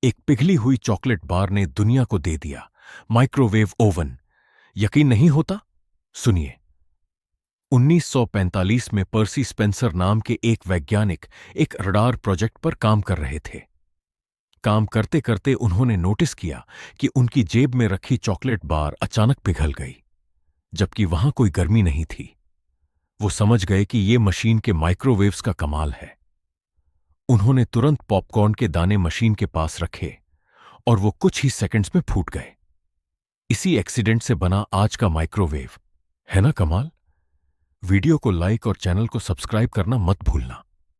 एक पिघली हुई chocolate bar ने दुनिया को दे दिया माइक्रोवेव ओवन। यकीन नहीं होता? सुनिए। 1945 में पर्सी स्पेंसर नाम के एक वैज्ञानिक एक रडार प्रोजेक्ट पर काम कर रहे थे। काम करते करते उन्होंने नोटिस किया कि उनकी जेब में रखी चॉकलेट बार अचानक पिघल गई, जबकि वहां कोई गर्मी नहीं थी। वो समझ गए कि ये मशीन के माइक्रोवेव्स का कमाल है। उन्होंने तुरंत पॉपकॉर्न के दाने मशीन के पास रखे और वो कुछ ही सेकंड्स में फूट गए। इसी एक्सीडेंट से बना आज का माइक्रोवेव। है ना कमाल? वीडियो को लाइक और चैनल को सब्सक्राइब करना मत भूलना।